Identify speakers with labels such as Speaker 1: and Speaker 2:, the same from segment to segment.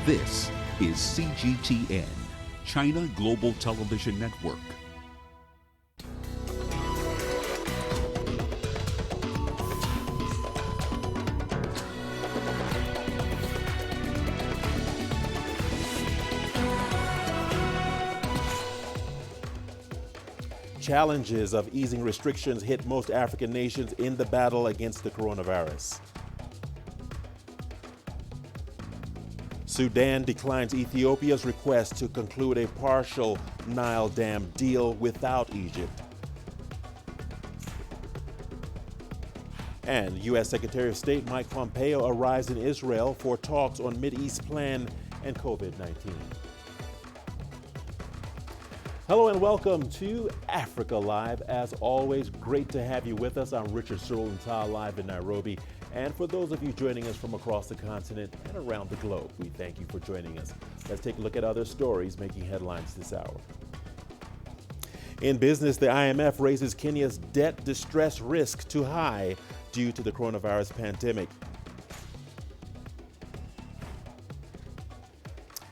Speaker 1: This is CGTN, China Global Television Network.
Speaker 2: Challenges of easing restrictions hit most African nations in the battle against the coronavirus. Sudan declines Ethiopia's request to conclude a partial Nile dam deal without Egypt. And U.S. Secretary of State Mike Pompeo arrives in Israel for talks on Mideast plan and COVID-19. Hello and welcome to Africa Live. As always, great to have you with us. I'm Richard Searle-Ntal live in Nairobi. And for those of you joining us from across the continent and around the globe, we thank you for joining us. Let's take a look at other stories making headlines this hour. In business, the IMF raises Kenya's debt distress risk to high due to the coronavirus pandemic.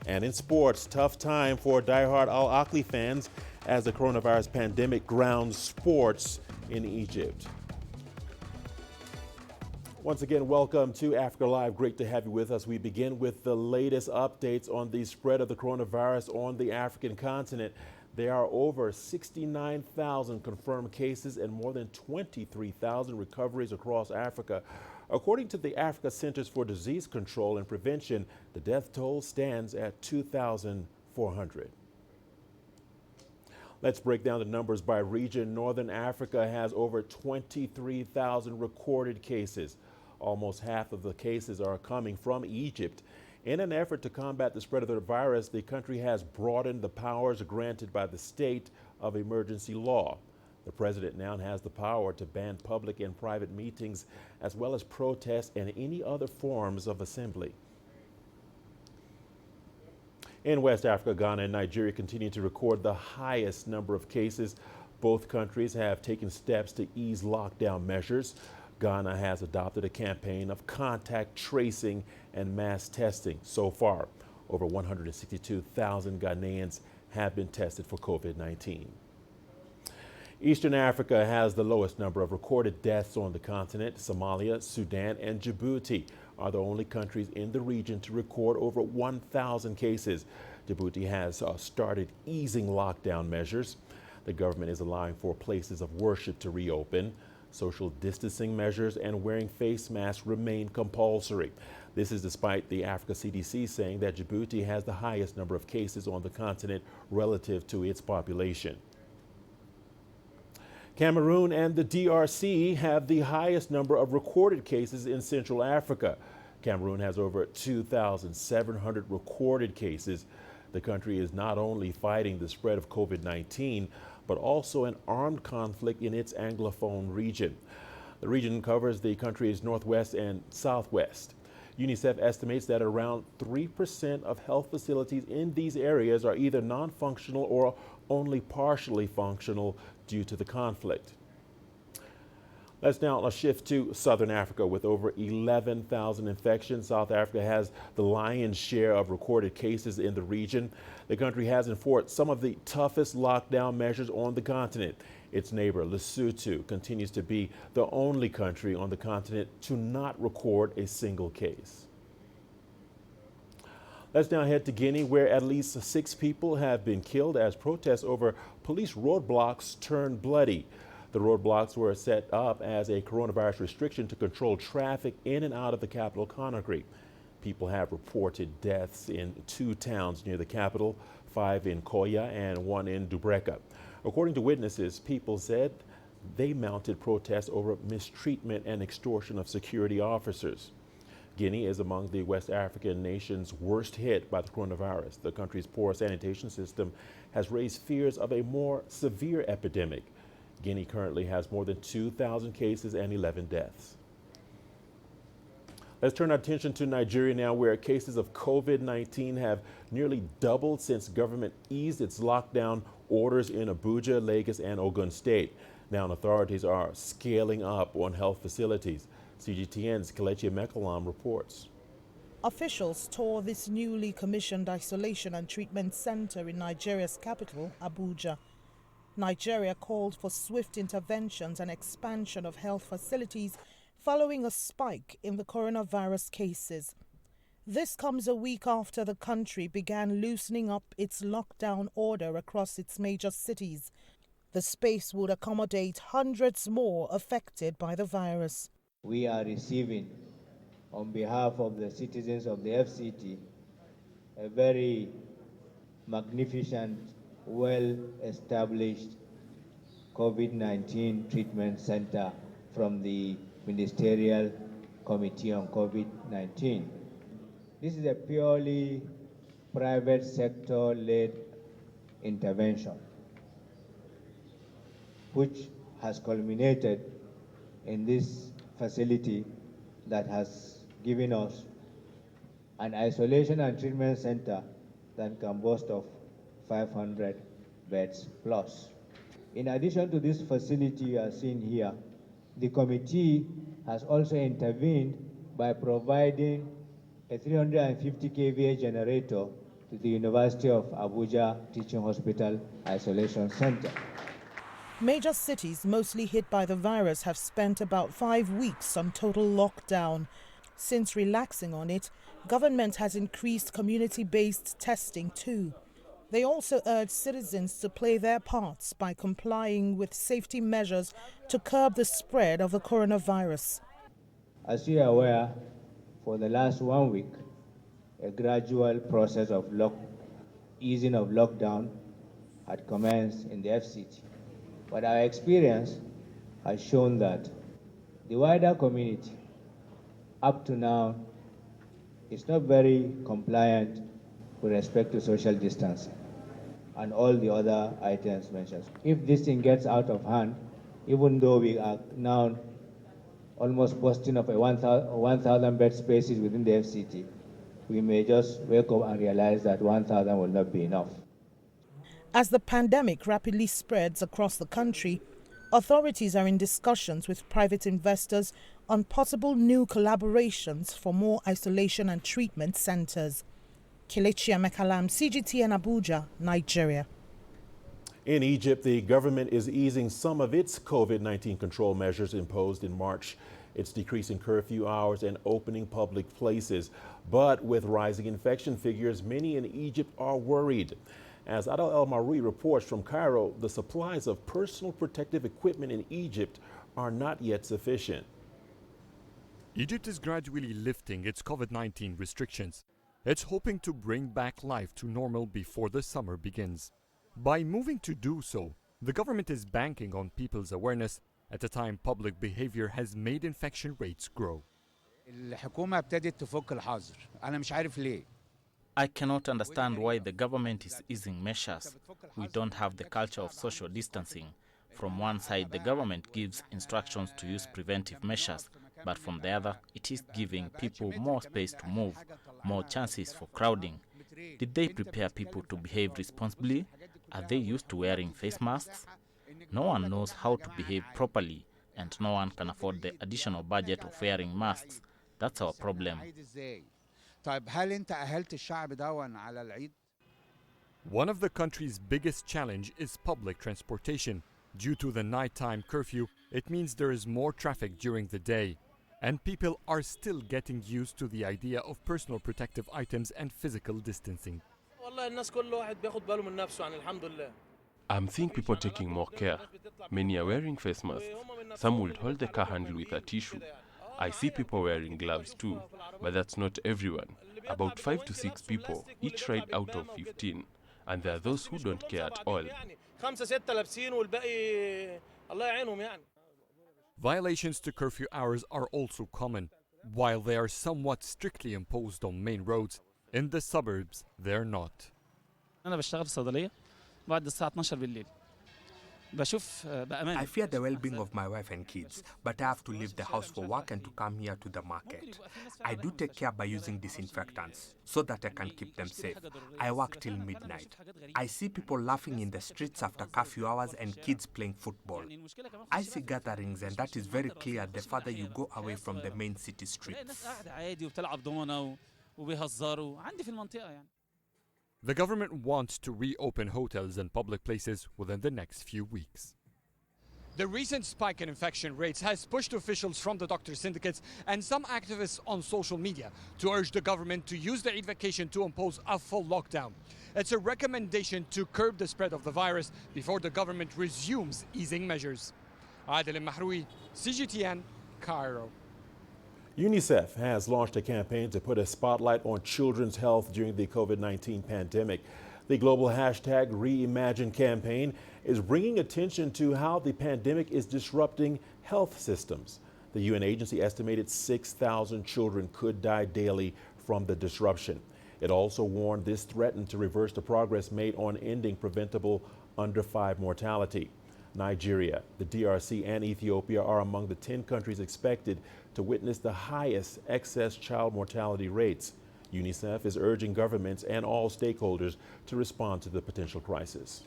Speaker 2: And in sports, tough time for diehard Al Ahly fans as the coronavirus pandemic grounds sports in Egypt. Once again, welcome to Africa Live. Great to have you with us. We begin with the latest updates on the spread of the coronavirus on the African continent. There are over 69,000 confirmed cases and more than 23,000 recoveries across Africa. According to the Africa Centers for Disease Control and Prevention, the death toll stands at 2,400. Let's break down the numbers by region. Northern Africa has over 23,000 recorded cases. Almost half of the cases are coming from Egypt. In an effort to combat the spread of the virus, the country has broadened the powers granted by the state of emergency law. The president now has the power to ban public and private meetings, as well as protests and any other forms of assembly. In West Africa, Ghana and Nigeria continue to record the highest number of cases. Both countries have taken steps to ease lockdown measures. Ghana has adopted a campaign of contact tracing and mass testing. So far, over 162,000 Ghanaians have been tested for COVID-19. Eastern Africa has the lowest number of recorded deaths on the continent. Somalia, Sudan, and Djibouti are the only countries in the region to record over 1,000 cases. Djibouti has started easing lockdown measures. The government is allowing for places of worship to reopen. Social distancing measures and wearing face masks remain compulsory. This is despite the Africa CDC saying that Djibouti has the highest number of cases on the continent relative to its population. Cameroon and the DRC have the highest number of recorded cases in Central Africa. Cameroon has over 2,700 recorded cases. The country is not only fighting the spread of COVID-19, but also an armed conflict in its Anglophone region. The region covers the country's northwest and southwest. UNICEF estimates that around 3% of health facilities in these areas are either non-functional or only partially functional due to the conflict. Let's now shift to Southern Africa with over 11,000 infections. South Africa has the lion's share of recorded cases in the region. The country has enforced some of the toughest lockdown measures on the continent. Its neighbor, Lesotho, continues to be the only country on the continent to not record a single case. Let's now head to Guinea, where at least 6 people have been killed as protests over police roadblocks turned bloody. The roadblocks were set up as a coronavirus restriction to control traffic in and out of the capital, Conakry. People have reported deaths in 2 towns near the capital, 5 in Koya and 1 in Dubreka. According to witnesses, people said they mounted protests over mistreatment and extortion of security officers. Guinea is among the West African nations worst hit by the coronavirus. The country's poor sanitation system has raised fears of a more severe epidemic. Guinea currently has more than 2,000 cases and 11 deaths. Let's turn our attention to Nigeria now, where cases of COVID-19 have nearly doubled since government eased its lockdown orders in Abuja, Lagos, and Ogun State. Now authorities are scaling up on health facilities. CGTN's Kelechi Mekalam reports.
Speaker 3: Officials tour this newly commissioned isolation and treatment center in Nigeria's capital, Abuja. Nigeria called for swift interventions and expansion of health facilities following a spike in the coronavirus cases. This comes a week after the country began loosening up its lockdown order across its major cities. The space would accommodate hundreds more affected by the virus.
Speaker 4: We are receiving, on behalf of the citizens of the FCT, a very magnificent, well-established COVID-19 treatment center from the Ministerial Committee on COVID-19. This is a purely private sector-led intervention, which has culminated in this facility that has given us an isolation and treatment center that can boast of 500 beds plus. In addition to this facility you are seeing here, the committee has also intervened by providing a 350 kVA generator to the University of Abuja Teaching Hospital Isolation Center.
Speaker 3: Major cities mostly hit by the virus have spent about 5 weeks on total lockdown. Since relaxing on it, government has increased community-based testing too. They also urge citizens to play their parts by complying with safety measures to curb the spread of the coronavirus.
Speaker 4: As you are aware, for the last 1 week, a gradual process of easing of lockdown had commenced in the FCT. But our experience has shown that the wider community, up to now, is not very compliant with respect to social distancing and all the other items mentioned. If this thing gets out of hand, even though we are now almost boasting of a 1,000 bed spaces within the FCT, we may just wake up and realize that 1,000 will not be enough.
Speaker 3: As the pandemic rapidly spreads across the country, authorities are in discussions with private investors on possible new collaborations for more isolation and treatment centers. Kelechi Amekalam, CGTN Abuja, Nigeria.
Speaker 2: In Egypt, the government is easing some of its COVID-19 control measures imposed in March. It's decreasing curfew hours and opening public places. But with rising infection figures, many in Egypt are worried. As Adel El Maroui reports from Cairo, the supplies of personal protective equipment in Egypt are not yet sufficient.
Speaker 5: Egypt is gradually lifting its COVID-19 restrictions. It's hoping to bring back life to normal before the summer begins. By moving to do so, the government is banking on people's awareness at a time public behavior has made infection rates grow.
Speaker 6: I cannot understand why the government is easing measures. We don't have the culture of social distancing. From one side, the government gives instructions to use preventive measures, but from the other, it is giving people more space to move, more chances for crowding. Did they prepare people to behave responsibly? Are they used to wearing face masks? No one knows how to behave properly, and no one can afford the additional budget of wearing masks. That's our problem.
Speaker 5: One of the country's biggest challenge is public transportation. Due to the nighttime curfew, it means there is more traffic during the day. And people are still getting used to the idea of personal protective items and physical distancing.
Speaker 7: I'm seeing people taking more care. Many are wearing face masks. Some will hold the car handle with a tissue. I see people wearing gloves too, but that's not everyone. About 5 to 6 people, each ride out of 15. And there are those who don't care at all.
Speaker 5: Violations to curfew hours are also common. While they are somewhat strictly imposed on main roads, in the suburbs they're not.
Speaker 8: I fear the well-being of my wife and kids, but I have to leave the house for work and to come here to the market. I do take care by using disinfectants so that I can keep them safe. I work till midnight. I see people laughing in the streets after curfew hours and kids playing football. I see gatherings, and that is very clear the farther you go away from the main city streets.
Speaker 9: وبيهزروا عندي في المنطقة يعني.
Speaker 5: The government wants to reopen hotels and public places within the next few weeks.
Speaker 10: The recent spike in infection rates has pushed officials from the doctor syndicates and some activists on social media to urge the government to use the Eid vacation to impose a full lockdown. It's a recommendation to curb the spread of the virus before the government resumes easing measures. Adel Mahroui, CGTN, Cairo.
Speaker 2: UNICEF has launched a campaign to put a spotlight on children's health during the COVID-19 pandemic. The global hashtag Reimagine campaign is bringing attention to how the pandemic is disrupting health systems. The UN agency estimated 6,000 children could die daily from the disruption. It also warned this threatened to reverse the progress made on ending preventable under-5 mortality. Nigeria, the DRC, and Ethiopia are among the 10 countries expected to witness the highest excess child mortality rates. UNICEF is urging governments and all stakeholders to respond to the potential crisis.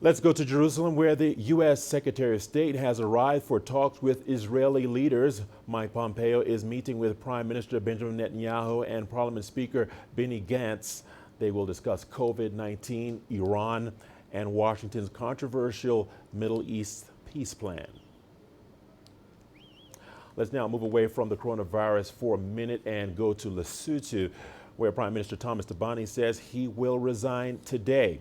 Speaker 2: Let's go to Jerusalem, where the U.S. Secretary of State has arrived for talks with Israeli leaders. Mike Pompeo is meeting with Prime Minister Benjamin Netanyahu and Parliament Speaker Benny Gantz. They will discuss COVID-19, Iran, and Washington's controversial Middle East peace plan. Let's now move away from the coronavirus for a minute and go to Lesotho, where Prime Minister Thomas Thabane says he will resign today.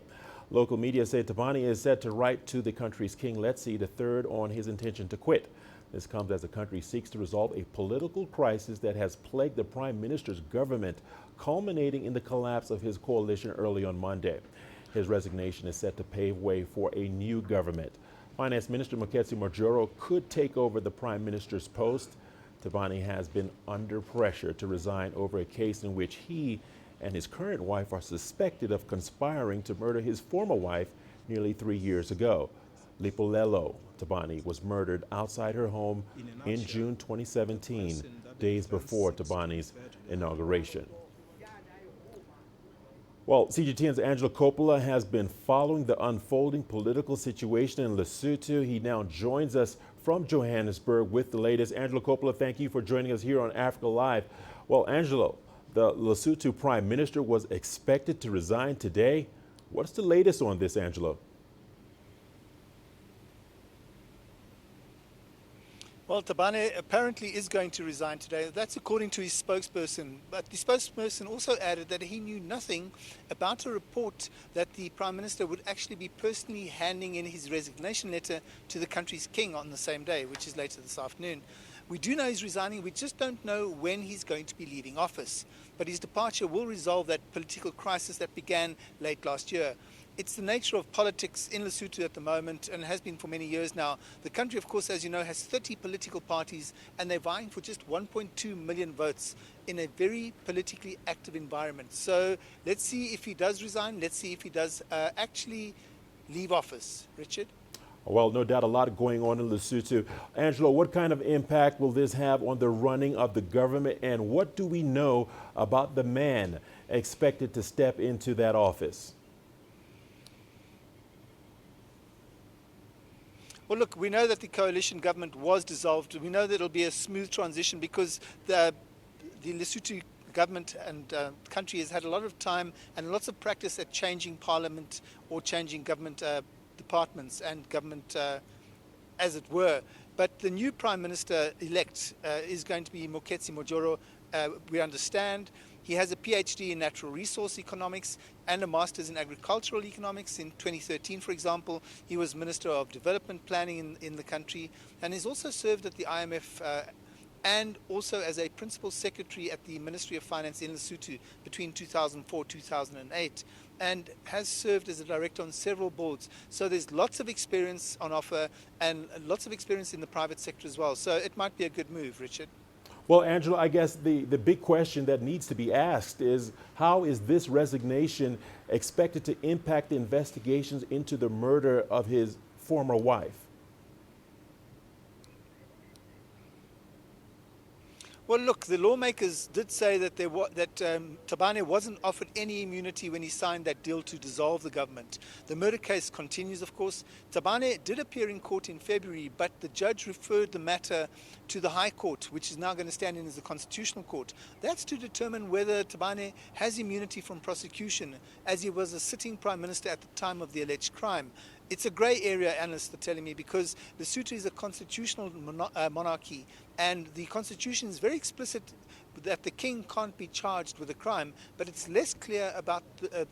Speaker 2: Local media say Thabane is set to write to the country's King Letsie III on his intention to quit. This comes as the country seeks to resolve a political crisis that has plagued the Prime Minister's government, culminating in the collapse of his coalition early on Monday. His resignation is set to pave way for a new government. Finance Minister Moketsi Mojoro could take over the Prime Minister's post. Thabane has been under pressure to resign over a case in which he and his current wife are suspected of conspiring to murder his former wife nearly 3 years ago. Lipolelo Thabane was murdered outside her home in June 2017, days before Thabane's inauguration. Well, CGTN's Angelo Coppola has been following the unfolding political situation in Lesotho. He now joins us from Johannesburg with the latest. Angelo Coppola, thank you for joining us here on Africa Live. Well, Angelo, the Lesotho Prime Minister was expected to resign today. What's the latest on this, Angelo?
Speaker 11: Well, Thabane apparently is going to resign today. That's according to his spokesperson. But the spokesperson also added that he knew nothing about a report that the Prime Minister would actually be personally handing in his resignation letter to the country's king on the same day, which is later this afternoon. We do know he's resigning. We just don't know when he's going to be leaving office. But his departure will resolve that political crisis that began late last year. It's the nature of politics in Lesotho at the moment, and has been for many years now. The country, of course, as you know, has 30 political parties, and they're vying for just 1.2 million votes in a very politically active environment. So let's see if he does resign. Let's see if he does actually leave office. Richard?
Speaker 2: Well, no doubt a lot going on in Lesotho. Angelo, what kind of impact will this have on the running of the government, and what do we know about the man expected to step into that office?
Speaker 11: Well, look, we know that the coalition government was dissolved. We know that it'll be a smooth transition because the Lesotho government and country has had a lot of time and lots of practice at changing parliament or changing government departments and government, as it were. But the new Prime Minister-elect is going to be Moketsi Mojoro, we understand. He has a PhD in natural resource economics and a master's in agricultural economics. In 2013, for example, he was Minister of Development Planning in the country, and he's also served at the IMF and also as a principal secretary at the Ministry of Finance in Lesotho between 2004-2008, and has served as a director on several boards. So there's lots of experience on offer and lots of experience in the private sector as well. So it might be a good move, Richard.
Speaker 2: Well, Angela, I guess the big question that needs to be asked is, how is this resignation expected to impact the investigations into the murder of his former wife?
Speaker 11: Well, look, the lawmakers did say that Tabane wasn't offered any immunity when he signed that deal to dissolve the government. The murder case continues, of course. Tabane did appear in court in February, but the judge referred the matter to the High Court, which is now going to stand in as the Constitutional Court. That's to determine whether Tabane has immunity from prosecution, as he was a sitting Prime Minister at the time of the alleged crime. It's a grey area, analysts are telling me, because Lesotho is a constitutional monarchy, and the constitution is very explicit that the king can't be charged with a crime, but it's less clear about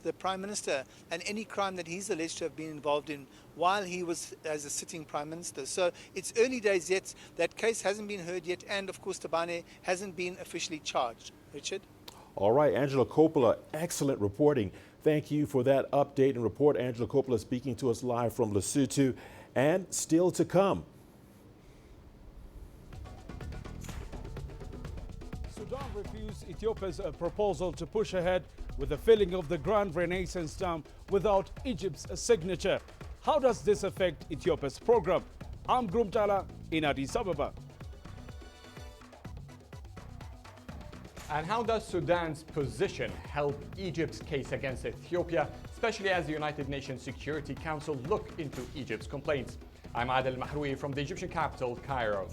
Speaker 11: the Prime Minister and any crime that he's alleged to have been involved in while he was as a sitting Prime Minister. So it's early days yet. That case hasn't been heard yet, and of course Tabane hasn't been officially charged. Richard?
Speaker 2: All right, Angela Coppola, excellent reporting. Thank you for that update and report. Angela Coppola speaking to us live from Lesotho, and still to come.
Speaker 12: Sudan refused Ethiopia's proposal to push ahead with the filling of the Grand Renaissance Dam without Egypt's signature. How does this affect Ethiopia's program? I'm Grumtala in Addis Ababa.
Speaker 10: And how does Sudan's position help Egypt's case against Ethiopia, especially as the United Nations Security Council look into Egypt's complaints? I'm Adel Mahroui from the Egyptian capital, Cairo.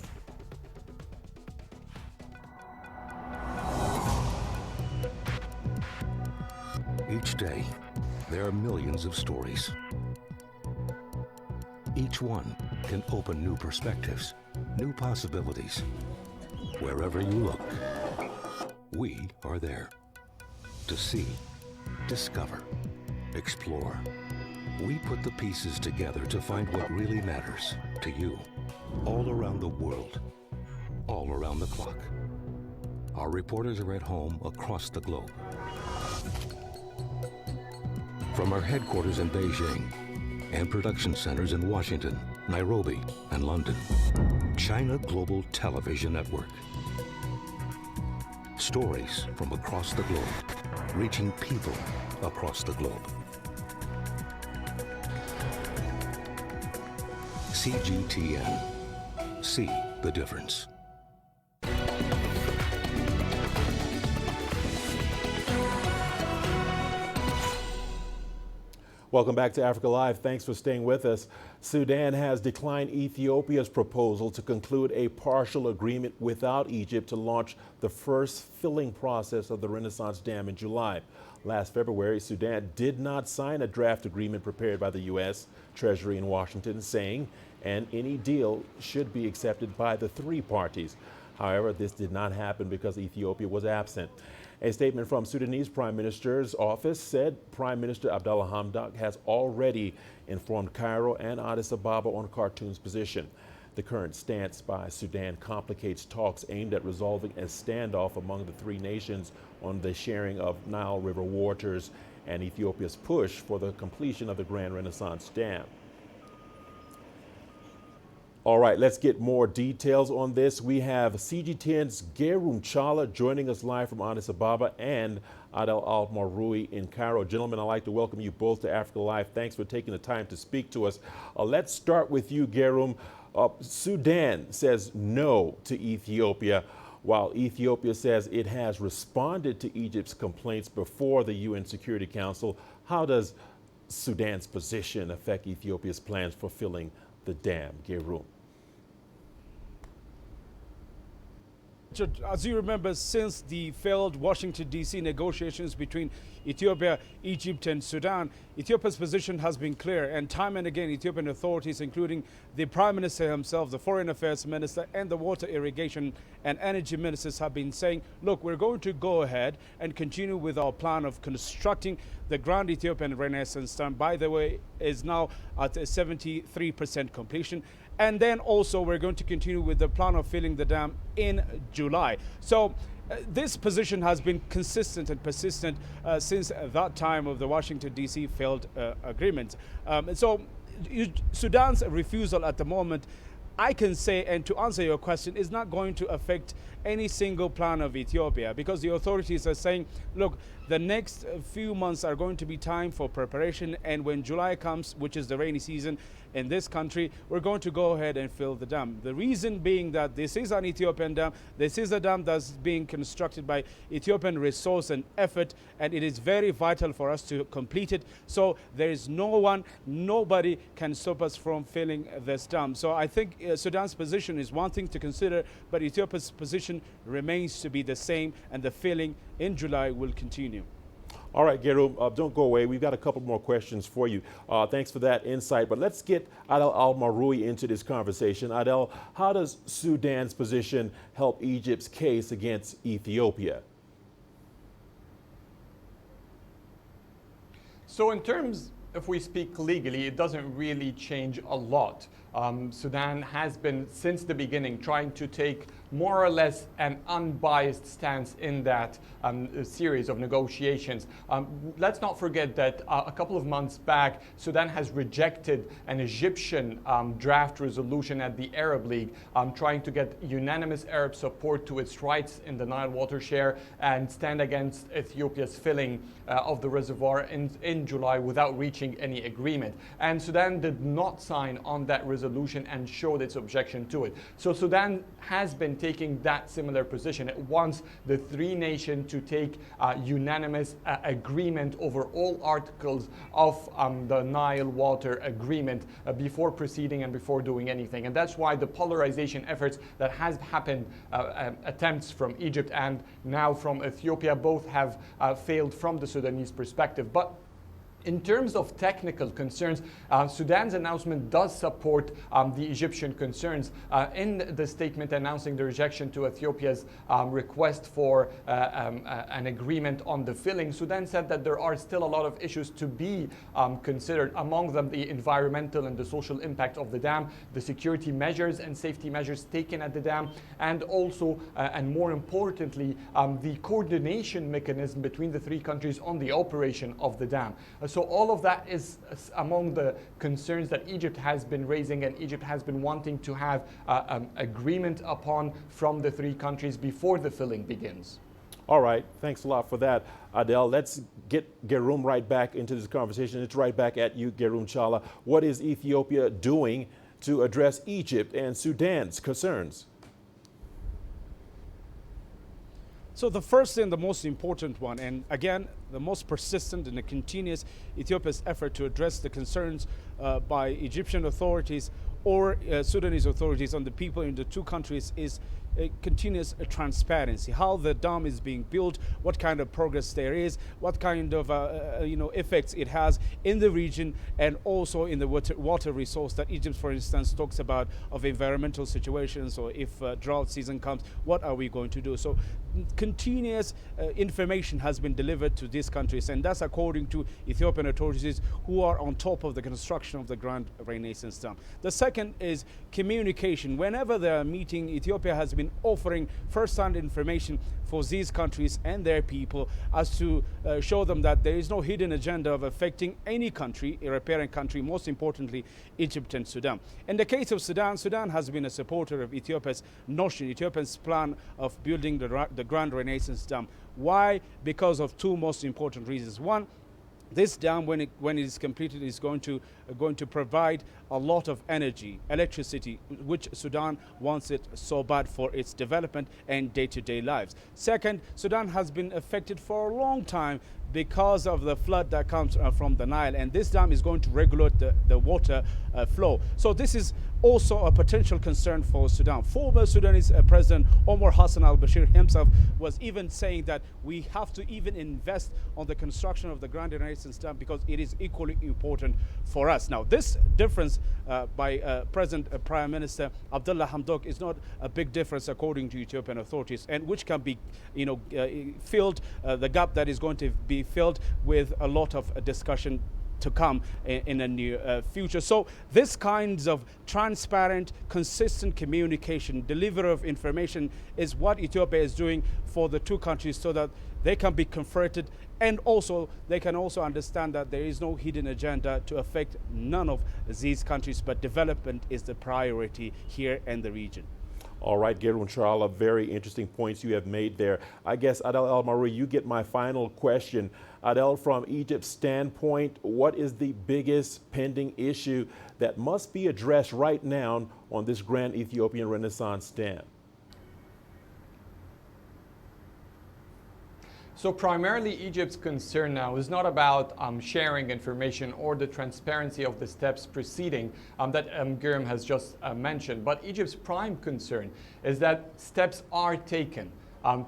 Speaker 13: Each day, there are millions of stories. Each one can open new perspectives, new possibilities. Wherever you look, we are there to see, discover, explore. We put the pieces together to find what really matters to you, all around the world, all around the clock. Our reporters are at home across the globe. From our headquarters in Beijing and production centers in Washington, Nairobi, and London, China Global Television Network. Stories from across the globe, reaching people across the globe. CGTN. See the difference.
Speaker 2: Welcome back to Africa Live. Thanks for staying with us. Sudan has declined Ethiopia's proposal to conclude a partial agreement without Egypt to launch the first filling process of the Renaissance Dam in July. Last February, Sudan did not sign a draft agreement prepared by the U.S. Treasury in Washington, saying any deal should be accepted by the three parties. However, this did not happen because Ethiopia was absent. A statement from Sudanese Prime Minister's office said Prime Minister Abdallah Hamdok has already informed Cairo and Addis Ababa on Khartoum's position. The current stance by Sudan complicates talks aimed at resolving a standoff among the three nations on the sharing of Nile River waters and Ethiopia's push for the completion of the Grand Renaissance Dam. All right, let's get more details on this. We have CGTN's Gerum Chala joining us live from Addis Ababa and Adel Al-Marui in Cairo. Gentlemen, I'd like to welcome you both to Africa Live. Thanks for taking the time to speak to us. Let's start with you, Gerum. Sudan says no to Ethiopia, while Ethiopia says it has responded to Egypt's complaints before the UN Security Council. How does Sudan's position affect Ethiopia's plans for filling the dam? Gerum.
Speaker 12: As you remember, since the failed Washington, D.C. negotiations between Ethiopia, Egypt, and Sudan, Ethiopia's position has been clear. And time and again, Ethiopian authorities, including the Prime Minister himself, the Foreign Affairs Minister, and the Water, Irrigation, and Energy Ministers have been saying, look, we're going to go ahead and continue with our plan of constructing the Grand Ethiopian Renaissance Dam. By the way, is now at a 73% completion. And then also we're going to continue with the plan of filling the dam in July. So this position has been consistent and persistent since that time of the Washington, D.C. failed agreement. Sudan's refusal at the moment, I can say, and to answer your question, is not going to affect any single plan of Ethiopia, because the authorities are saying, look, the next few months are going to be time for preparation, and when July comes, which is the rainy season in this country, we're going to go ahead and fill the dam. The reason being that this is an Ethiopian dam. This is a dam that's being constructed by Ethiopian resource and effort, and it is very vital for us to complete it. So there is nobody can stop us from filling this dam. So I think Sudan's position is one thing to consider, but Ethiopia's position remains to be the same, and the filling in July will continue.
Speaker 2: All right, Gerum, don't go away. We've got a couple more questions for you. Thanks for that insight. But let's get Adel Al-Maroui into this conversation. Adel, how does Sudan's position help Egypt's case against Ethiopia?
Speaker 10: So in terms, if we speak legally, it doesn't really change a lot. Sudan has been, since the beginning, trying to take more or less an unbiased stance in that series of negotiations. Let's not forget that a couple of months back, Sudan has rejected an Egyptian draft resolution at the Arab League, trying to get unanimous Arab support to its rights in the Nile water share and stand against Ethiopia's filling of the reservoir in July without reaching any agreement. And Sudan did not sign on that resolution and showed its objection to it. So Sudan has been taking that similar position. It wants the three nations to take unanimous agreement over all articles of the Nile water agreement before proceeding and before doing anything. And that's why the polarization efforts that has happened, attempts from Egypt and now from Ethiopia, both have failed from the Sudanese perspective. But in terms of technical concerns, Sudan's announcement does support the Egyptian concerns. In the statement announcing the rejection to Ethiopia's request for an agreement on the filling, Sudan said that there are still a lot of issues to be considered, among them the environmental and the social impact of the dam, the security measures and safety measures taken at the dam, and also, and more importantly, the coordination mechanism between the three countries on the operation of the dam. So all of that is among the concerns that Egypt has been raising, and Egypt has been wanting to have agreement upon from the three countries before the filling begins.
Speaker 2: All right, thanks a lot for that, Adel. Let's get Gerum right back into this conversation. It's right back at you, Gerum Chala. What is Ethiopia doing to address Egypt and Sudan's concerns?
Speaker 12: So the first and the most important one, and again, the most persistent and the continuous Ethiopia's effort to address the concerns by Egyptian authorities or Sudanese authorities on the people in the two countries is a continuous transparency. How the dam is being built, what kind of progress there is, what kind of effects it has in the region, and also in the water resource that Egypt, for instance, talks about of environmental situations, or if drought season comes, what are we going to do? So continuous information has been delivered to these countries, and that's according to Ethiopian authorities who are on top of the construction of the Grand Renaissance Dam. The second is communication. Whenever they are meeting, Ethiopia has been offering first-hand information for these countries and their people as to show them that there is no hidden agenda of affecting any country, a riparian country, most importantly Egypt and Sudan. In the case of Sudan, Sudan has been a supporter of Ethiopia's notion, Ethiopia's plan of building the Grand Renaissance Dam. Why? Because of two most important reasons. One, this dam, when it is completed, is going to provide a lot of energy, electricity, which Sudan wants it so bad for its development and day-to-day lives. Second, Sudan has been affected for a long time because of the flood that comes from the Nile, and this dam is going to regulate the water flow. So this is also a potential concern for Sudan. Former Sudanese President Omar Hassan al-Bashir himself was even saying that we have to even invest on the construction of the Grand Renaissance Dam because it is equally important for us. Now, this difference by present Prime Minister Abdullah Hamdok is not a big difference according to Ethiopian authorities, and which can be, filled, the gap that is going to be filled with a lot of discussion to come in a near future. So this kinds of transparent, consistent communication, delivery of information is what Ethiopia is doing for the two countries so that they can be comforted, and also they can also understand that there is no hidden agenda to affect none of these countries, but development is the priority here in the region.
Speaker 2: All right, Gerun Charla, very interesting points you have made there. I guess, Adel El-Maroui, you get my final question. Adel, from Egypt's standpoint, what is the biggest pending issue that must be addressed right now on this Grand Ethiopian Renaissance Dam?
Speaker 10: So primarily Egypt's concern now is not about sharing information or the transparency of the steps preceding that Guillaume has just mentioned, but Egypt's prime concern is that steps are taken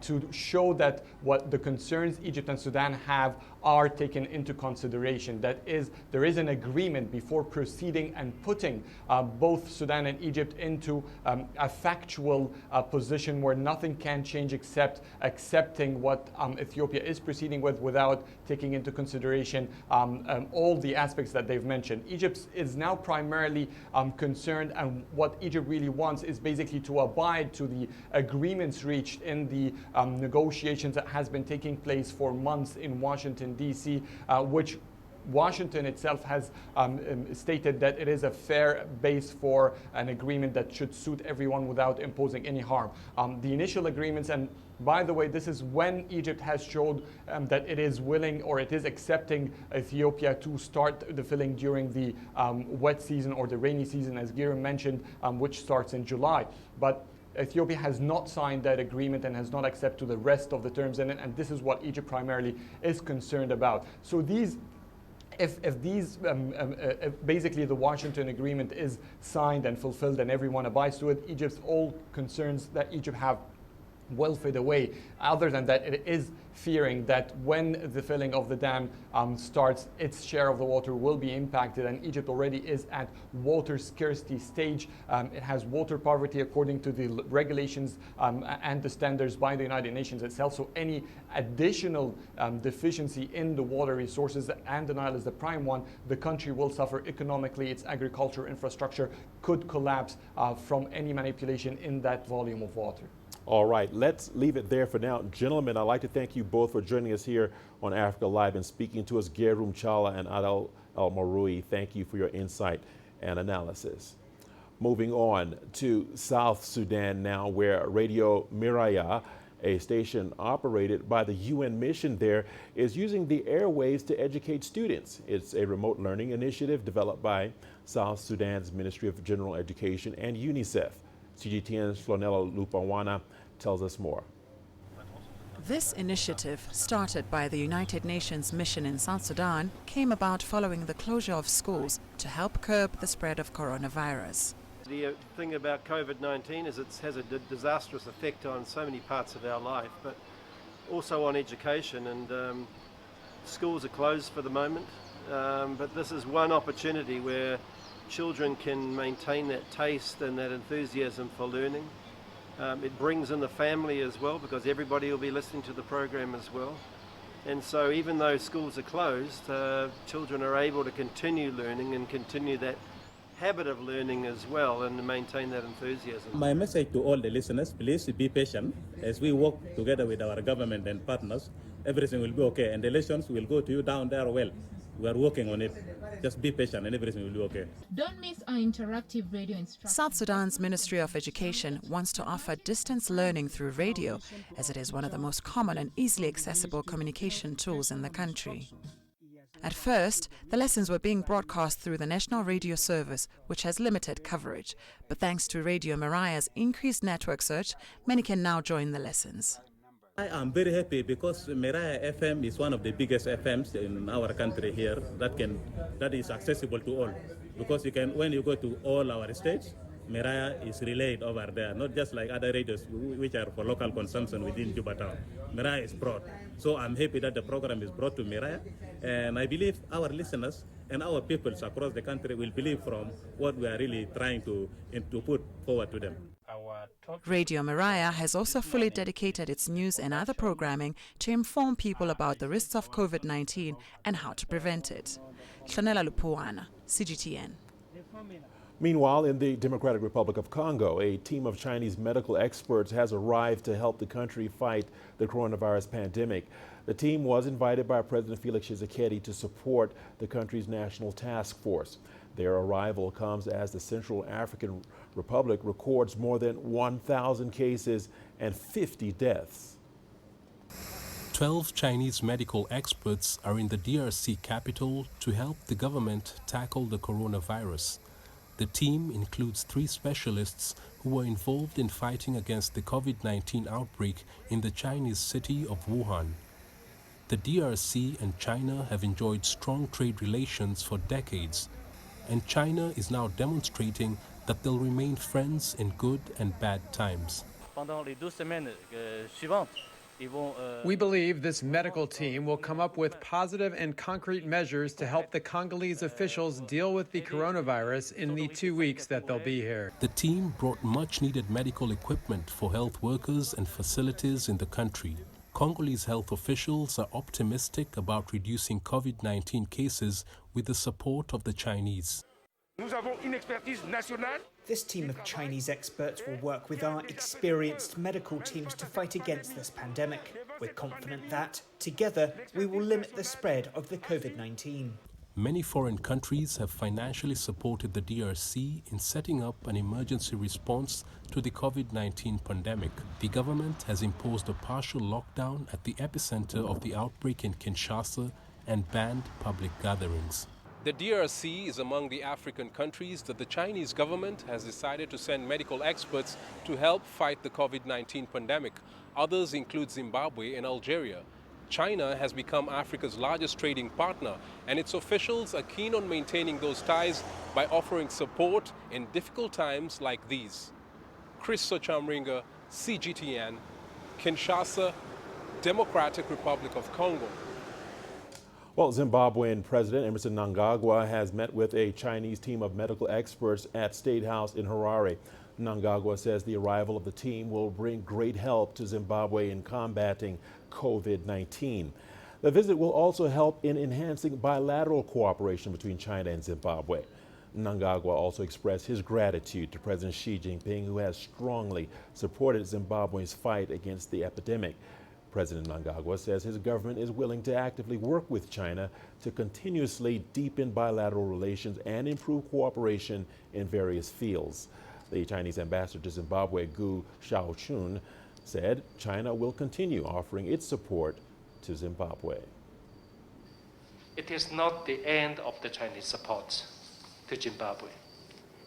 Speaker 10: to show that what the concerns Egypt and Sudan have are taken into consideration. That is, there is an agreement before proceeding and putting both Sudan and Egypt into a factual position where nothing can change except accepting what Ethiopia is proceeding with without taking into consideration all the aspects that they've mentioned. Egypt is now primarily concerned, and what Egypt really wants is basically to abide to the agreements reached in the negotiations that has been taking place for months in Washington, D.C., which Washington itself has stated that it is a fair base for an agreement that should suit everyone without imposing any harm. The initial agreements, and by the way, this is when Egypt has showed that it is willing or it is accepting Ethiopia to start the filling during the wet season or the rainy season, as Guillaume mentioned, which starts in July. But Ethiopia has not signed that agreement and has not accepted the rest of the terms in it, and this is what Egypt primarily is concerned about. So these, if basically the Washington agreement is signed and fulfilled and everyone abides to it, Egypt's all concerns that Egypt have will fade away. Other than that, it is fearing that when the filling of the dam starts, its share of the water will be impacted, and Egypt already is at water scarcity stage. It has water poverty according to the regulations and the standards by the United Nations itself. So any additional deficiency in the water resources, and the Nile is the prime one, the country will suffer economically. Its agriculture infrastructure could collapse from any manipulation in that volume of water.
Speaker 2: All right, let's leave it there for now. Gentlemen, I'd like to thank you both for joining us here on Africa Live and speaking to us, Gerun Charla and Adel El-Maroui. Thank you for your insight and analysis. Moving on to South Sudan now, where Radio Miraya, a station operated by the UN mission there, is using the airwaves to educate students. It's a remote learning initiative developed by South Sudan's Ministry of General Education and UNICEF. CGTN's Flonella Lupawana tells us more.
Speaker 14: This initiative, started by the United Nations mission in South Sudan, came about following the closure of schools to help curb the spread of coronavirus.
Speaker 15: The thing about COVID-19 is it has a disastrous effect on so many parts of our life, but also on education, and schools are closed for the moment, but this is one opportunity where children can maintain that taste and that enthusiasm for learning. It brings in the family as well, because everybody will be listening to the program as well. And so even though schools are closed, children are able to continue learning and continue that habit of learning as well, and maintain that enthusiasm.
Speaker 16: My message to all the listeners, please be patient as we work together with our government and partners. Everything will be okay, and the lessons will go to you down there well. We are working on it. Just be patient and everything will be okay.
Speaker 17: Don't miss our interactive radio instructions.
Speaker 14: South Sudan's Ministry of Education wants to offer distance learning through radio, as it is one of the most common and easily accessible communication tools in the country. At first, the lessons were being broadcast through the National Radio Service, which has limited coverage. But thanks to Radio Miraya's increased network search, many can now join the lessons.
Speaker 16: I am very happy because Miraya FM is one of the biggest FMs in our country here that is accessible to all. Because you can, when you go to all our states, Miraya is relayed over there, not just like other radios which are for local consumption within Juba town. Miraya is broad. So I'm happy that the program is brought to Miraya, and I believe our listeners and our peoples across the country will believe from what we are really trying to put forward to them.
Speaker 14: Radio Miraya has also fully dedicated its news and other programming to inform people about the risks of COVID-19 and how to prevent it. Flonella Lupawana, CGTN.
Speaker 2: Meanwhile, in the Democratic Republic of Congo, a team of Chinese medical experts has arrived to help the country fight the coronavirus pandemic. The team was invited by President Felix Tshisekedi to support the country's national task force. Their arrival comes as the Central African Republic records more than 1,000 cases and 50 deaths.
Speaker 18: 12 Chinese medical experts are in the DRC capital to help the government tackle the coronavirus. The team includes 3 specialists who were involved in fighting against the COVID-19 outbreak in the Chinese city of Wuhan. The DRC and China have enjoyed strong trade relations for decades, and China is now demonstrating that they'll remain friends in good and bad times.
Speaker 19: We believe this medical team will come up with positive and concrete measures to help the Congolese officials deal with the coronavirus in the 2 weeks that they'll be here.
Speaker 18: The team brought much-needed medical equipment for health workers and facilities in the country. Congolese health officials are optimistic about reducing COVID-19 cases with the support of the Chinese.
Speaker 20: This team of Chinese experts will work with our experienced medical teams to fight against this pandemic. We're confident that, together, we will limit the spread of the COVID-19.
Speaker 18: Many foreign countries have financially supported the DRC in setting up an emergency response to the COVID-19 pandemic. The government has imposed a partial lockdown at the epicenter of the outbreak in Kinshasa and banned public gatherings.
Speaker 21: The DRC is among the African countries that the Chinese government has decided to send medical experts to help fight the COVID-19 pandemic. Others include Zimbabwe and Algeria. China has become Africa's largest trading partner, and its officials are keen on maintaining those ties by offering support in difficult times like these. Chris Sochamringa, CGTN, Kinshasa, Democratic Republic of Congo.
Speaker 2: Well, Zimbabwean President Emmerson Mnangagwa has met with a Chinese team of medical experts at State House in Harare. Mnangagwa says the arrival of the team will bring great help to Zimbabwe in combating COVID-19. The visit will also help in enhancing bilateral cooperation between China and Zimbabwe. Mnangagwa also expressed his gratitude to President Xi Jinping, who has strongly supported Zimbabwe's fight against the epidemic. President Mnangagwa says his government is willing to actively work with China to continuously deepen bilateral relations and improve cooperation in various fields. The Chinese ambassador to Zimbabwe, Gu Xiaochun, said China will continue offering its support to Zimbabwe.
Speaker 22: It is not the end of the Chinese support to Zimbabwe.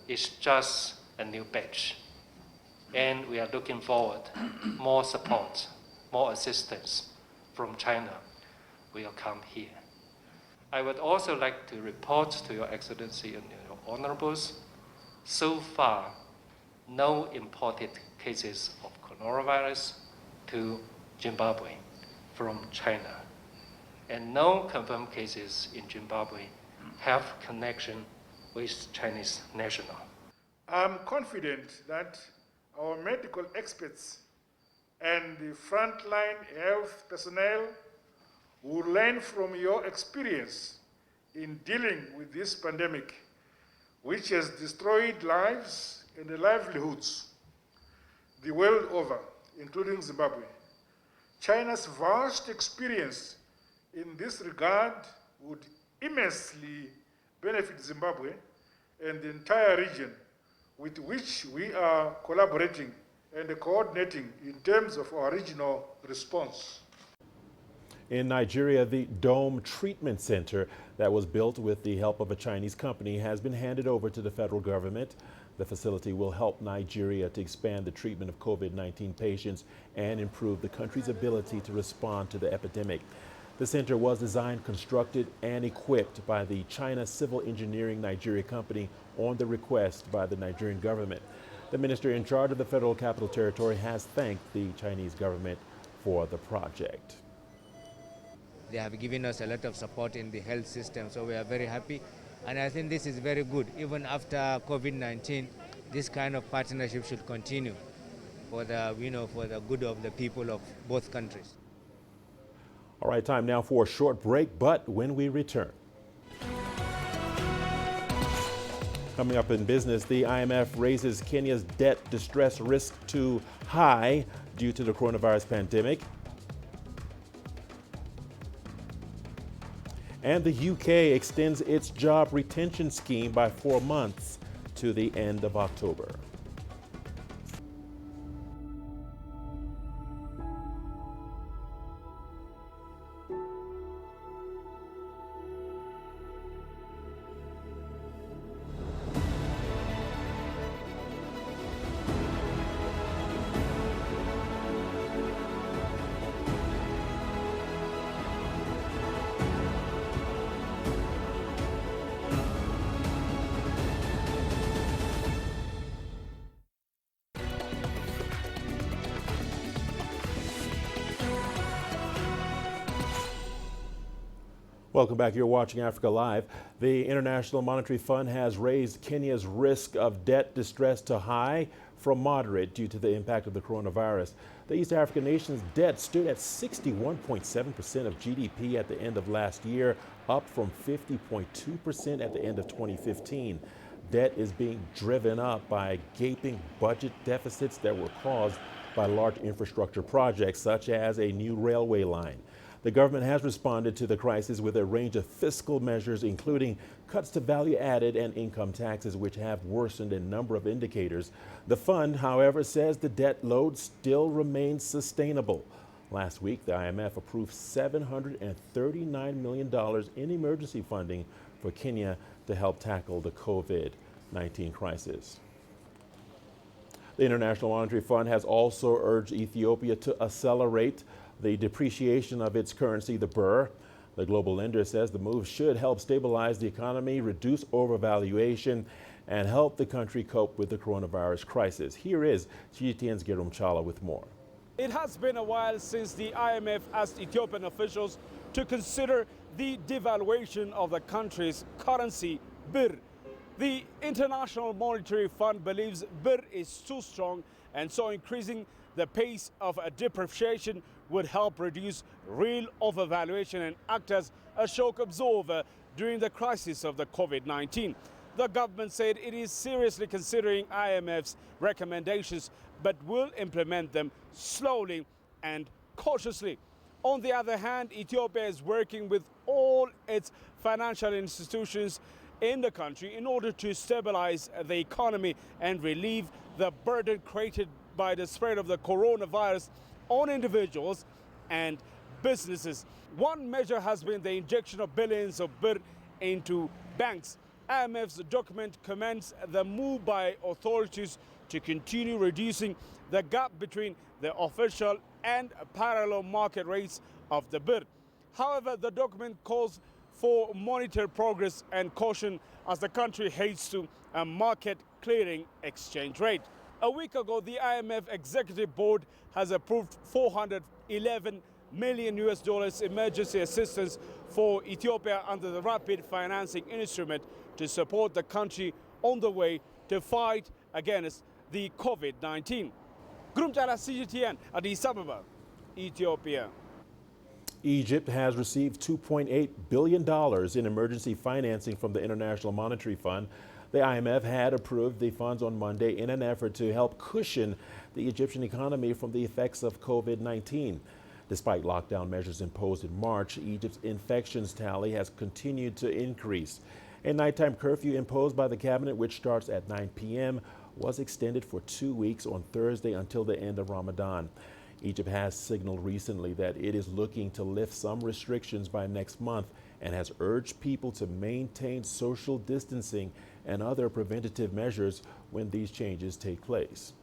Speaker 22: It's just a new batch. And we are looking forward more support, more assistance from China will come here. I would also like to report to Your Excellency and your honorables, so far, no imported cases of coronavirus to Zimbabwe from China, and no confirmed cases in Zimbabwe have connection with Chinese national.
Speaker 23: I'm confident that our medical experts and the frontline health personnel will learn from your experience in dealing with this pandemic, which has destroyed lives and the livelihoods the world over, including Zimbabwe. China's vast experience in this regard would immensely benefit Zimbabwe and the entire region with which we are collaborating and coordinating in terms of our regional response.
Speaker 2: In Nigeria, the Dome Treatment Center that was built with the help of a Chinese company has been handed over to the federal government. The facility will help Nigeria to expand the treatment of COVID-19 patients and improve the country's ability to respond to the epidemic. The center was designed, constructed, and equipped by the China Civil Engineering Nigeria Company on the request by the Nigerian government. The minister in charge of the Federal Capital Territory has thanked the Chinese government for the project.
Speaker 4: They have given us a lot of support in the health system, so we are very happy. And I think this is very good. Even after COVID-19, this kind of partnership should continue for the, for the good of the people of both countries.
Speaker 2: All right, time now for a short break, but when we return. Coming up in business, the IMF raises Kenya's debt distress risk to high due to the coronavirus pandemic. And the UK extends its job retention scheme by 4 months to the end of October. Welcome back. You're watching Africa Live. The International Monetary Fund has raised Kenya's risk of debt distress to high from moderate due to the impact of the coronavirus. The East African nation's debt stood at 61.7% of GDP at the end of last year, up from 50.2% at the end of 2015. Debt is being driven up by gaping budget deficits that were caused by large infrastructure projects such as a new railway line. The government has responded to the crisis with a range of fiscal measures, including cuts to value added and income taxes, which have worsened a number of indicators. The fund, however, says the debt load still remains sustainable. Last week, the IMF approved $739 million in emergency funding for Kenya to help tackle the COVID-19 crisis. The International Monetary Fund has also urged Ethiopia to accelerate the depreciation of its currency, the birr. The global lender says the move should help stabilize the economy, reduce overvaluation, and help the country cope with the coronavirus crisis. Here is CGTN's Gerum Chala with more.
Speaker 12: It has been a while since the IMF asked Ethiopian officials to consider the devaluation of the country's currency, birr. The International Monetary Fund believes birr is too strong, and so increasing the pace of a depreciation would help reduce real overvaluation and act as a shock absorber during the crisis of the COVID-19. The government said it is seriously considering IMF's recommendations, but will implement them slowly and cautiously. On the other hand, Ethiopia is working with all its financial institutions in the country in order to stabilize the economy and relieve the burden created by the spread of the coronavirus on individuals and businesses. One measure has been the injection of billions of birr into banks. IMF's document commends the move by authorities to continue reducing the gap between the official and parallel market rates of the birr. However, the document calls for monitored progress and caution as the country heads to a market clearing exchange rate. A week ago, the IMF Executive Board has approved $411 million emergency assistance for Ethiopia under the Rapid Financing Instrument to support the country on the way to fight against the COVID-19. Grumjala CGTN, Addis Ababa, Ethiopia.
Speaker 2: Egypt has received $2.8 billion in emergency financing from the International Monetary Fund. The IMF had approved the funds on Monday in an effort to help cushion the Egyptian economy from the effects of COVID-19. Despite lockdown measures imposed in March, Egypt's infections tally has continued to increase. A nighttime curfew imposed by the cabinet, which starts at 9 p.m., was extended for 2 weeks on Thursday until the end of Ramadan. Egypt has signaled recently that it is looking to lift some restrictions by next month and has urged people to maintain social distancing and other preventative measures when these changes take place.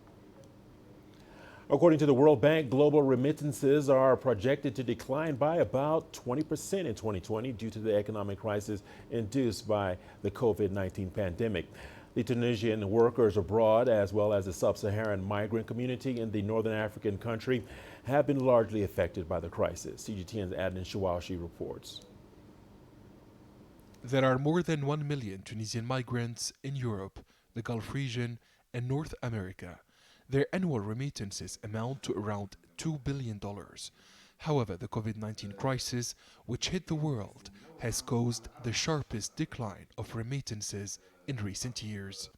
Speaker 2: According to the World Bank, global remittances are projected to decline by about 20% in 2020 due to the economic crisis induced by the COVID-19 pandemic. The Tunisian workers abroad, as well as the sub-Saharan migrant community in the northern African country, have been largely affected by the crisis. CGTN's Adnan Shawashi reports.
Speaker 1: There are more than 1 million Tunisian migrants in Europe, the Gulf region, and North America. Their annual remittances amount to around $2 billion. However, the COVID-19 crisis, which hit the world, has caused the sharpest decline of remittances in recent years.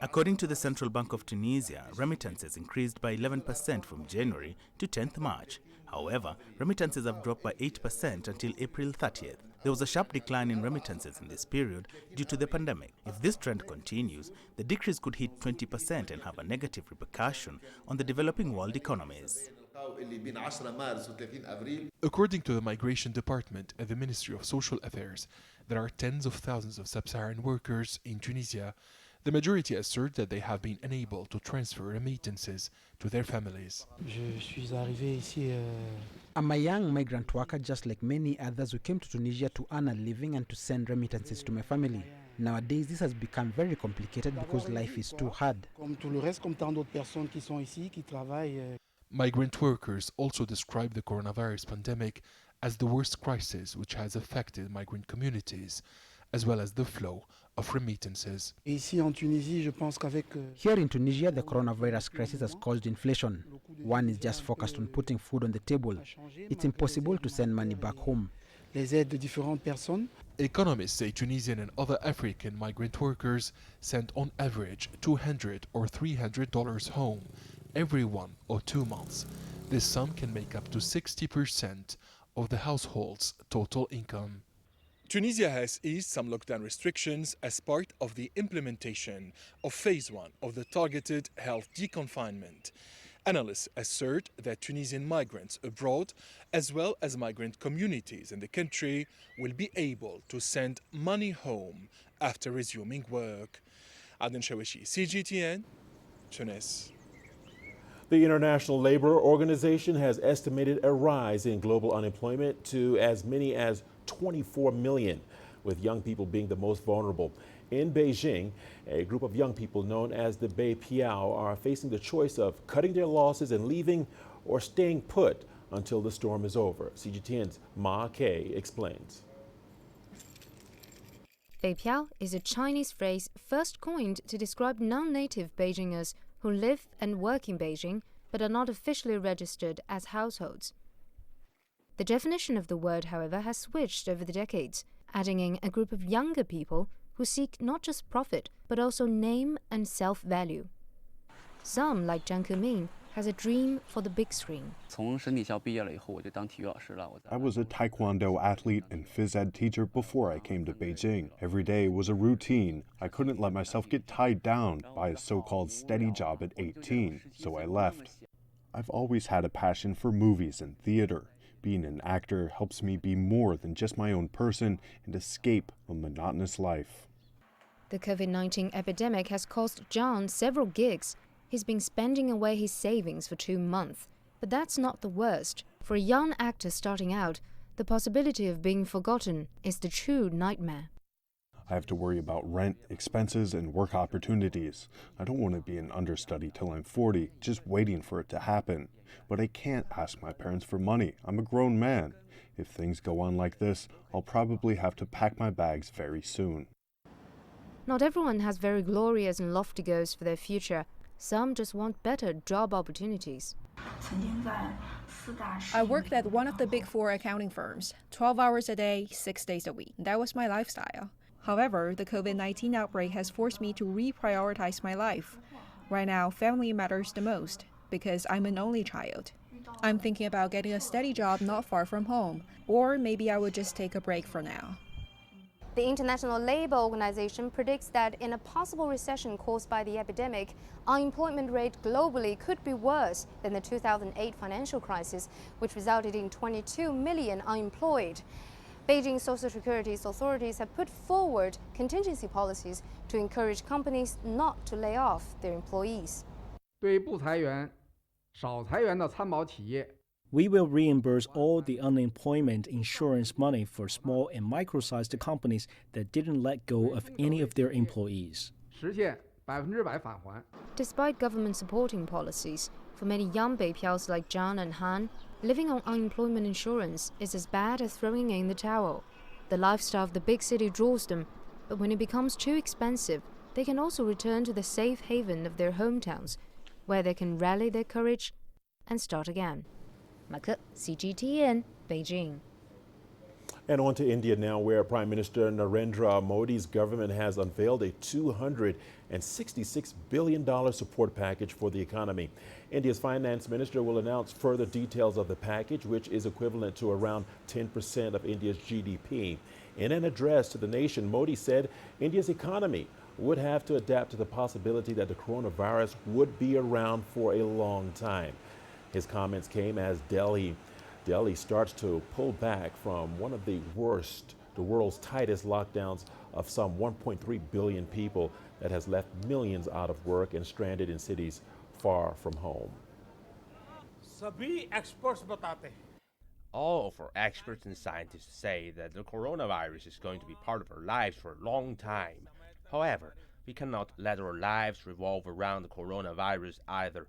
Speaker 3: According to the Central Bank of Tunisia, remittances increased by 11% from January to 10th March. However, remittances have dropped by 8% until April 30th. There was a sharp decline in remittances in this period due to the pandemic. If this trend continues, the decrease could hit 20% and have a negative repercussion on the developing world economies.
Speaker 1: According to the Migration Department at the Ministry of Social Affairs, there are tens of thousands of sub-Saharan workers in Tunisia. The majority assert that they have been unable to transfer remittances to their families.
Speaker 6: I'm a young migrant worker just like many others who came to Tunisia to earn a living and to send remittances to my family. Nowadays, this has become very complicated because life is too hard.
Speaker 1: Migrant workers also describe the coronavirus pandemic as the worst crisis which has affected migrant communities, as well as the flow of remittances.
Speaker 6: Here in Tunisia, the coronavirus crisis has caused inflation. One is just focused on putting food on the table. It's impossible to send money back home.
Speaker 1: Economists say Tunisian and other African migrant workers send on average $200 or $300 home every 1 or 2 months. This sum can make up to 60% of the household's total income. Tunisia has eased some lockdown restrictions as part of the implementation of Phase 1 of the targeted health deconfinement. Analysts assert that Tunisian migrants abroad, as well as migrant communities in the country, will be able to send money home after resuming work. Aden Shawishi, CGTN, Tunis.
Speaker 2: The International Labour Organization has estimated a rise in global unemployment to as many as 24 million, with young people being the most vulnerable. In Beijing, a group of young people known as the Bei Piao are facing the choice of cutting their losses and leaving or staying put until the storm is over. CGTN's Ma Kei explains.
Speaker 7: Bei Piao is a Chinese phrase first coined to describe non-native Beijingers who live and work in Beijing but are not officially registered as households. The definition of the word, however, has switched over the decades, adding in a group of younger people who seek not just profit but also name and self-value. Some, like Zhang Kemin, has a dream for the big screen.
Speaker 24: I was a taekwondo athlete and phys ed teacher before I came to Beijing. Every day was a routine. I couldn't let myself get tied down by a so-called steady job at 18, so I left. I've always had a passion for movies and theater. Being an actor helps me be more than just my own person and escape a monotonous life.
Speaker 7: The COVID-19 epidemic has cost John several gigs. He's been spending away his savings for 2 months. But that's not the worst. For a young actor starting out, the possibility of being forgotten is the true nightmare.
Speaker 24: I have to worry about rent, expenses, and work opportunities. I don't want to be an understudy till I'm 40, just waiting for it to happen. But I can't ask my parents for money. I'm a grown man. If things go on like this, I'll probably have to pack my bags very soon.
Speaker 7: Not everyone has very glorious and lofty goals for their future. Some just want better job opportunities.
Speaker 25: I worked at one of the big 4 accounting firms, 12 hours a day, 6 days a week. That was my lifestyle. However, the COVID-19 outbreak has forced me to reprioritize my life. Right now, family matters the most because I'm an only child. I'm thinking about getting a steady job not far from home, or maybe I would just take a break for now.
Speaker 7: The International Labour Organization predicts that in a possible recession caused by the epidemic, unemployment rate globally could be worse than the 2008 financial crisis, which resulted in 22 million unemployed. Beijing Social Security authorities have put forward contingency policies to encourage companies not to lay off their employees.
Speaker 26: We will reimburse all the unemployment insurance money for small and micro-sized companies that didn't let go of any of their employees.
Speaker 7: Despite government supporting policies, for many young Bei Piaos like Zhang and Han, living on unemployment insurance is as bad as throwing in the towel. The lifestyle of the big city draws them, but when it becomes too expensive, they can also return to the safe haven of their hometowns, where they can rally their courage and start again. 马克 CGTN 北京。
Speaker 2: And on to India now, where Prime Minister Narendra Modi's government has unveiled a $266 billion support package for the economy. India's finance minister will announce further details of the package, which is equivalent to around 10% of India's GDP. In an address to the nation, Modi said India's economy would have to adapt to the possibility that the coronavirus would be around for a long time. His comments came as Delhi starts to pull back from one of the world's tightest lockdowns of some 1.3 billion people that has left millions out of work and stranded in cities far from home.
Speaker 5: All of our experts and scientists say that the coronavirus is going to be part of our lives for a long time. However, we cannot let our lives revolve around the coronavirus either.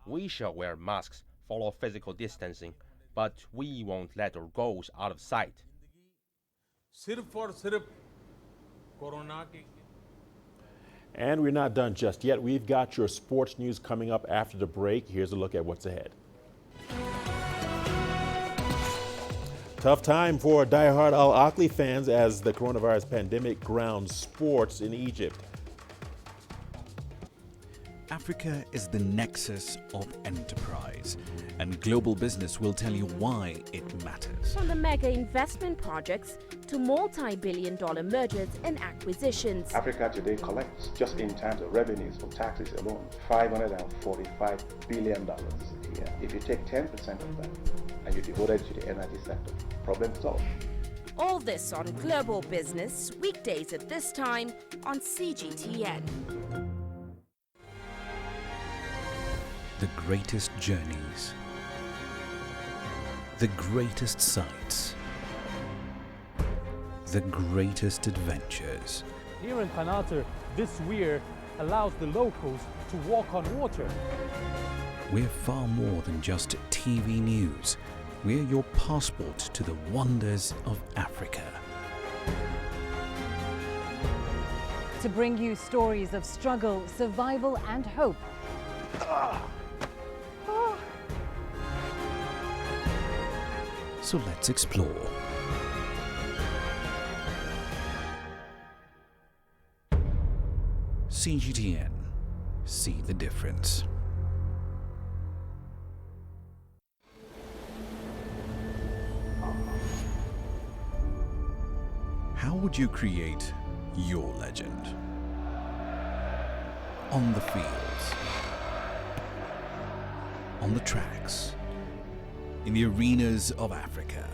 Speaker 5: We shall wear masks, follow physical distancing, but we won't let our goals out of sight.
Speaker 2: And we're not done just yet. We've got your sports news coming up after the break. Here's a look at what's ahead. Tough time for diehard Al Ahly fans as the coronavirus pandemic grounds sports in Egypt.
Speaker 8: Africa is the nexus of enterprise, and global business will tell you why it matters.
Speaker 9: From the mega investment projects to multi-billion-dollar mergers and acquisitions.
Speaker 10: Africa today collects, just in terms of revenues for taxes alone, $545 billion a year. If you take 10% of that and you devote it to the energy sector, problem solved.
Speaker 9: All this on Global Business, weekdays at this time on CGTN.
Speaker 8: The greatest journeys, the greatest sights, the greatest adventures.
Speaker 11: Here in Qanater, this weir allows the locals to walk on water.
Speaker 8: We're far more than just TV news. We're your passport to the wonders of Africa.
Speaker 13: To bring you stories of struggle, survival and hope.
Speaker 8: So let's explore. CGTN. See the difference. How would you create your legend? On the fields, on the tracks, in the arenas of Africa.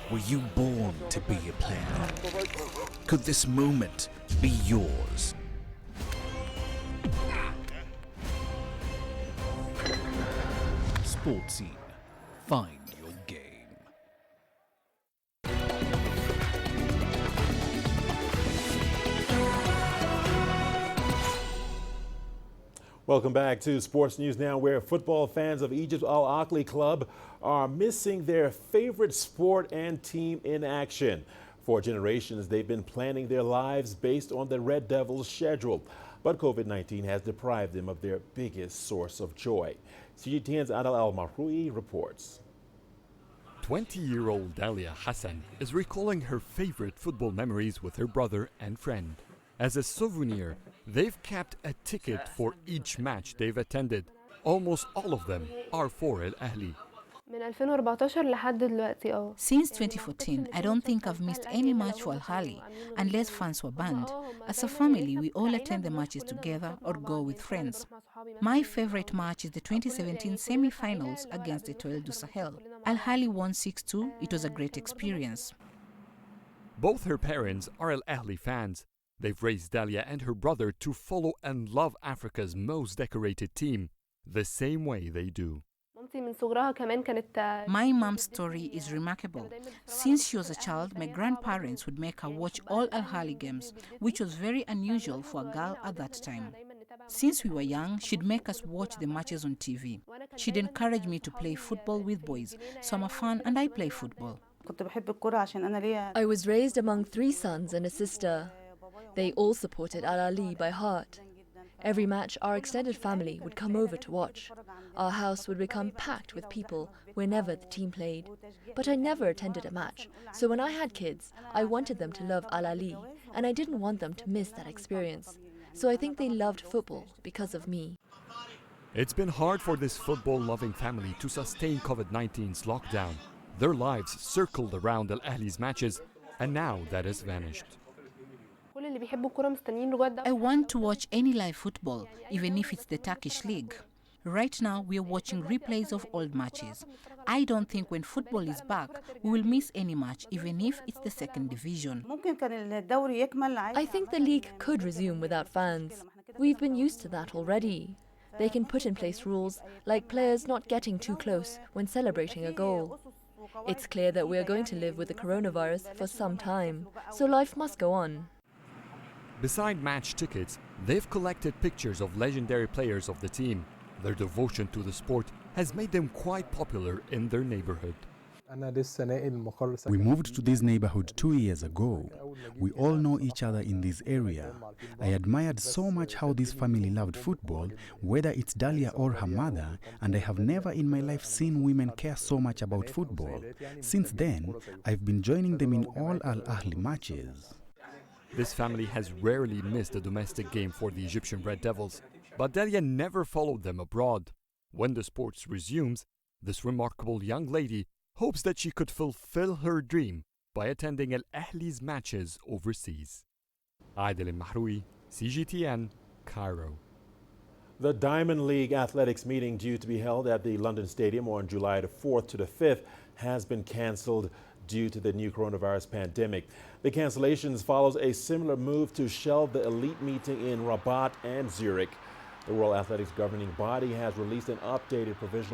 Speaker 8: Were you born to be a player? Could this moment be yours? Sports Scene. Find your game.
Speaker 2: Welcome back to Sports News Now, where football fans of Egypt's Al Ahly club are missing their favorite sport and team in action. For generations, they've been planning their lives based on the Red Devils' schedule, but COVID-19 has deprived them of their biggest source of joy. CGTN's Adel Al-Marhoui reports.
Speaker 27: 20-year-old Dalia Hassan is recalling her favorite football memories with her brother and friend. As a souvenir, they've kept a ticket for each match they've attended. Almost all of them are for Al Ahly.
Speaker 28: Since 2014, I don't think I've missed any match for Al Ahly, unless fans were banned. As a family, we all attend the matches together or go with friends. My favorite match is the 2017 semi-finals against Etoile du Sahel. Al Ahly won 6-2. It was a great experience.
Speaker 27: Both her parents are Al Ahly fans. They've raised Dalia and her brother to follow and love Africa's most decorated team, the same way they do.
Speaker 28: My mom's story is remarkable. Since she was a child, my grandparents would make her watch all Al Ahly games, which was very unusual for a girl at that time. Since we were young, she'd make us watch the matches on TV. She'd encourage me to play football with boys, so I'm a fan and I play football.
Speaker 29: I was raised among 3 sons and a sister. They all supported Al Ahly by heart. Every match, our extended family would come over to watch. Our house would become packed with people whenever the team played. But I never attended a match, so when I had kids, I wanted them to love Al Ahly, and I didn't want them to miss that experience. So I think they loved football because of me.
Speaker 27: It's been hard for this football-loving family to sustain COVID-19's lockdown. Their lives circled around Al Ahly's matches, and now that has vanished.
Speaker 28: I want to watch any live football, even if it's the Turkish league. Right now, we are watching replays of old matches. I don't think when football is back, we will miss any match, even if it's the second division.
Speaker 29: I think the league could resume without fans. We've been used to that already. They can put in place rules, like players not getting too close when celebrating a goal. It's clear that we are going to live with the coronavirus for some time, so life must go on.
Speaker 27: Beside match tickets, they've collected pictures of legendary players of the team. Their devotion to the sport has made them quite popular in their neighborhood.
Speaker 14: We moved to this neighborhood 2 years ago. We all know each other in this area. I admired so much how this family loved football, whether it's Dalia or her mother, and I have never in my life seen women care so much about football. Since then, I've been joining them in all Al Ahly matches.
Speaker 27: This family has rarely missed a domestic game for the Egyptian Red Devils, but Dalia never followed them abroad. When the sports resumes, this remarkable young lady hopes that she could fulfill her dream by attending Al Ahly's matches overseas. Adel Mahroui, CGTN, Cairo.
Speaker 2: The Diamond League Athletics meeting due to be held at the London Stadium on July the 4th to the 5th has been cancelled due to the new coronavirus pandemic. The cancellations follows a similar move to shelve the elite meeting in Rabat and Zurich. The World Athletics governing body has released an updated provisional